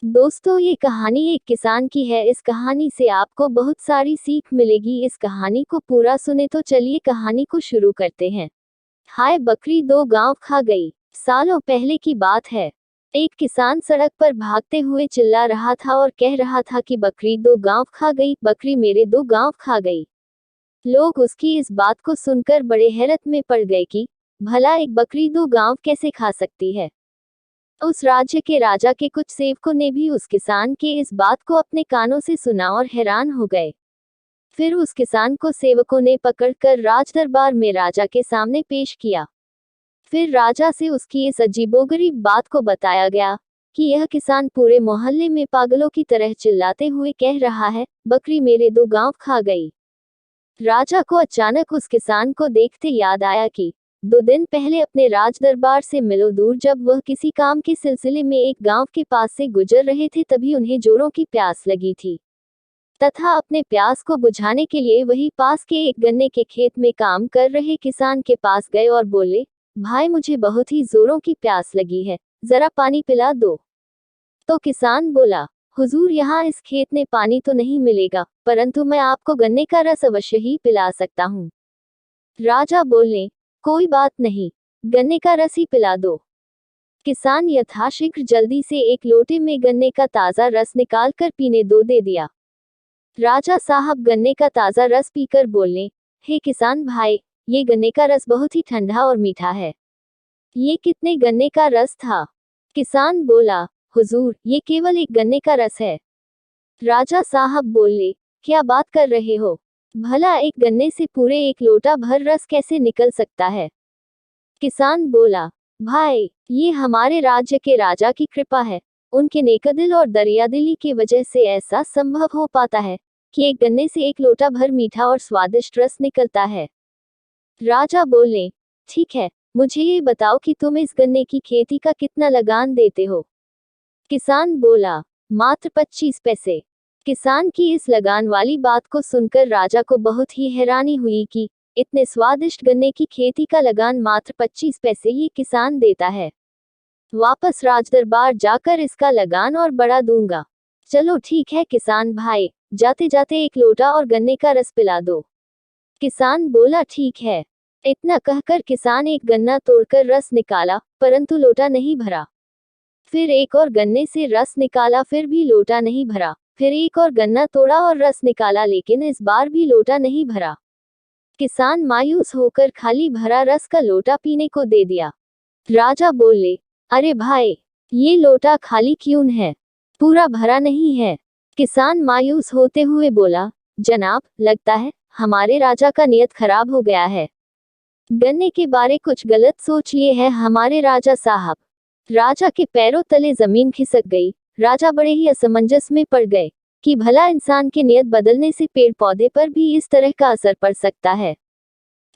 दोस्तों, ये कहानी एक किसान की है। इस कहानी से आपको बहुत सारी सीख मिलेगी। इस कहानी को पूरा सुने तो चलिए कहानी को शुरू करते हैं। हाय बकरी दो गांव खा गई। सालों पहले की बात है। एक किसान सड़क पर भागते हुए चिल्ला रहा था और कह रहा था कि बकरी दो गांव खा गई, बकरी मेरे दो गांव खा गई। लोग उसकी इस बात को सुनकर बड़े हैरत में पड़ गए कि भला एक बकरी दो गांव कैसे खा सकती है। उस राज्य के राजा के कुछ सेवकों ने भी उस किसान के इस बात को अपने कानों से सुना और हैरान हो गए। फिर उस किसान को सेवकों ने पकड़कर राजदरबार में राजा के सामने पेश किया। फिर राजा से उसकी इस अजीबोगरीब बात को बताया गया कि यह किसान पूरे मोहल्ले में पागलों की तरह चिल्लाते हुए कह रहा है, बकरी मेरे दो गांव खा गई। राजा को अचानक उस किसान को देखते याद आया कि 2 दिन पहले अपने राज दरबार से मिलो दूर जब वह किसी काम के सिलसिले में एक गांव के पास से गुजर रहे थे, तभी उन्हें जोरों की प्यास लगी थी तथा अपने प्यास को बुझाने के लिए वही पास के एक गन्ने के खेत में काम कर रहे किसान के पास गए और बोले, भाई मुझे बहुत ही जोरों की प्यास लगी है, जरा पानी पिला दो। तो किसान बोला, हुजूर यहाँ इस खेत में पानी तो नहीं मिलेगा, परंतु मैं आपको गन्ने का रस अवश्य ही पिला सकता हूँ। राजा बोले, कोई बात नहीं, गन्ने का रस ही पिला दो। किसान यथाशीघ्र जल्दी से एक लोटे में गन्ने का ताजा रस निकाल कर पीने दो दे दिया। राजा साहब गन्ने का ताजा रस पीकर बोले, हे किसान भाई, ये गन्ने का रस बहुत ही ठंडा और मीठा है। ये कितने गन्ने का रस था? किसान बोला, हुजूर, ये केवल एक गन्ने का रस है। राजा साहब बोले, क्या बात कर रहे हो? भला एक गन्ने से पूरे एक लोटा भर रस कैसे निकल सकता है? किसान बोला, भाई, ये हमारे राज्य के राजा की कृपा है। उनके नेकदिल और दरियादिली की वजह से ऐसा संभव हो पाता है कि एक गन्ने से एक लोटा भर मीठा और स्वादिष्ट रस निकलता है। राजा बोले, ठीक है, मुझे ये बताओ कि तुम इस गन्ने की खेती का कितना लगान देते हो? किसान बोला, मात्र 25 पैसे। किसान की इस लगान वाली बात को सुनकर राजा को बहुत ही हैरानी हुई कि इतने स्वादिष्ट गन्ने की खेती का लगान मात्र 25 पैसे ये किसान देता है। वापस राजदरबार जाकर इसका लगान और बढ़ा दूंगा। चलो ठीक है किसान भाई, जाते जाते एक लोटा और गन्ने का रस पिला दो। किसान बोला, ठीक है। इतना कहकर किसान एक गन्ना तोड़कर रस निकाला, परंतु लोटा नहीं भरा। फिर एक और गन्ने से रस निकाला, फिर भी लोटा नहीं भरा। फिर एक और गन्ना तोड़ा और रस निकाला, लेकिन इस बार भी लोटा नहीं भरा। किसान मायूस होकर खाली भरा रस का लोटा पीने को दे दिया। राजा बोले, अरे भाई, ये लोटा खाली क्यों है? पूरा भरा नहीं है। किसान मायूस होते हुए बोला, जनाब, लगता है हमारे राजा का नियत खराब हो गया है। गन्ने के बारे कुछ गलत सोच लिए है हमारे राजा साहब। राजा के पैरों तले जमीन खिसक गई। राजा बड़े ही असमंजस में पड़ गए कि भला इंसान के नियत बदलने से पेड़ पौधे पर भी इस तरह का असर पड़ सकता है।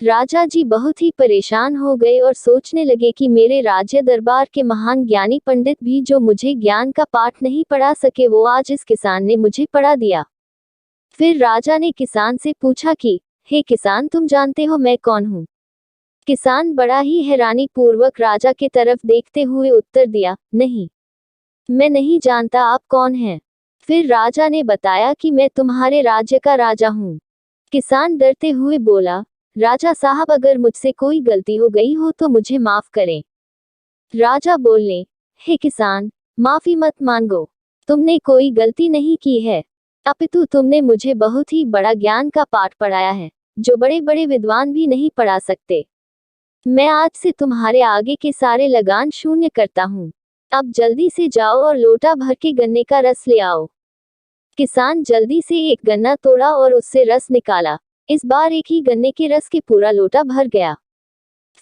राजा जी बहुत ही परेशान हो गए और सोचने लगे कि मेरे राज्य दरबार के महान ज्ञानी पंडित भी जो मुझे ज्ञान का पाठ नहीं पढ़ा सके, वो आज इस किसान ने मुझे पढ़ा दिया। फिर राजा ने किसान से पूछा कि हे किसान, तुम जानते हो मैं कौन हूँ? किसान बड़ा ही हैरानी पूर्वक राजा के तरफ देखते हुए उत्तर दिया, नहीं, मैं नहीं जानता आप कौन हैं। फिर राजा ने बताया कि मैं तुम्हारे राज्य का राजा हूँ। किसान डरते हुए बोला, राजा साहब, अगर मुझसे कोई गलती हो गई हो तो मुझे माफ करें। राजा बोले, हे किसान, माफी मत मांगो, तुमने कोई गलती नहीं की है, अपितु तुमने मुझे बहुत ही बड़ा ज्ञान का पाठ पढ़ाया है, जो बड़े बड़े विद्वान भी नहीं पढ़ा सकते। मैं आज से तुम्हारे आगे के सारे लगान शून्य करता हूँ। अब जल्दी से जाओ और लोटा भर के गन्ने का रस ले आओ। किसान जल्दी से एक गन्ना तोड़ा और उससे रस निकाला। इस बार एक ही गन्ने के रस के पूरा लोटा भर गया।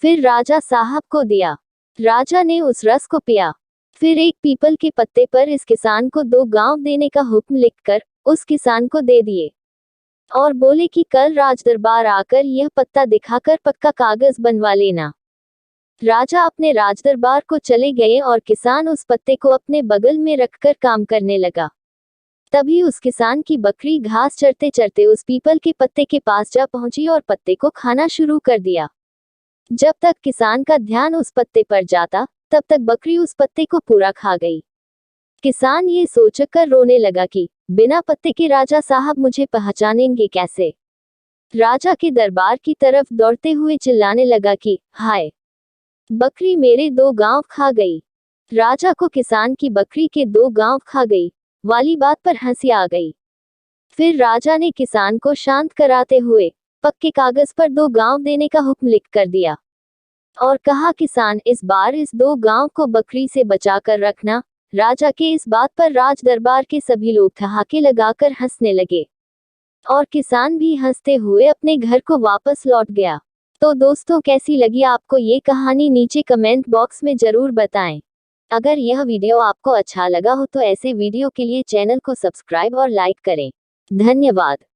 फिर राजा साहब को दिया। राजा ने उस रस को पिया। फिर एक पीपल के पत्ते पर इस किसान को 2 गांव देने का हुक्म लिखकर उस किसान को दे दिए और बोले कि कल राजदरबार आकर यह पत्ता दिखाकर पक्का कागज बनवा लेना। राजा अपने राजदरबार को चले गए और किसान उस पत्ते को अपने बगल में रखकर काम करने लगा। तभी उस किसान की बकरी घास चरते चरते उस पीपल के पत्ते के पास जा पहुंची और पत्ते को खाना शुरू कर दिया। जब तक किसान का ध्यान उस पत्ते पर जाता, तब तक बकरी उस पत्ते को पूरा खा गई। किसान ये सोचकर रोने लगा कि बिना पत्ते के राजा साहब मुझे पहचानेंगे कैसे। राजा के दरबार की तरफ दौड़ते हुए चिल्लाने लगा कि हाय, बकरी मेरे 2 गांव खा गई। राजा को किसान की बकरी के 2 गांव खा गई वाली बात पर हंसी आ गई। फिर राजा ने किसान को शांत कराते हुए पक्के कागज पर 2 गांव देने का हुक्म लिख कर दिया और कहा, किसान इस बार इस 2 गांव को बकरी से बचा कर रखना। राजा के इस बात पर राज दरबार के सभी लोग ठहाके लगाकर हंसने लगे और किसान भी हंसते हुए अपने घर को वापस लौट गया। तो दोस्तों, कैसी लगी आपको ये कहानी, नीचे कमेंट बॉक्स में जरूर बताएं। अगर यह वीडियो आपको अच्छा लगा हो तो ऐसे वीडियो के लिए चैनल को सब्सक्राइब और लाइक करें। धन्यवाद।